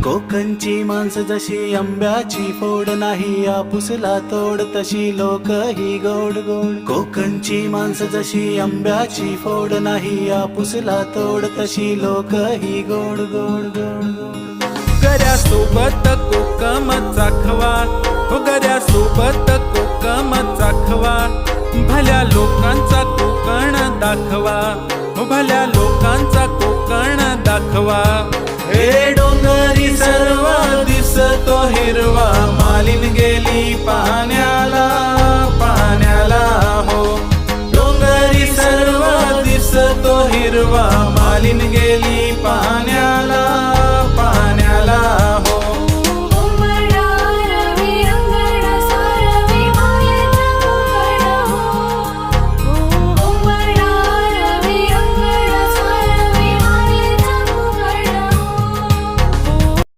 कोकणची माणसं जशी आंब्याची फोड नाही आपुसला तोड तशी लोक ही गोड गोड। कोकणची माणसं जशी आंब्याची फोड नाही आपुसला तोड तशी लोक ही गोड गोड गोड गोड। गऱ्यासोबत कोकम चाखवा, हो गऱ्यासोबत कोकम चाखवा, भल्या लोकांचा कोकण दाखवा, हो भल्या लोकांचा कोकण दाखवा। हे डोंगर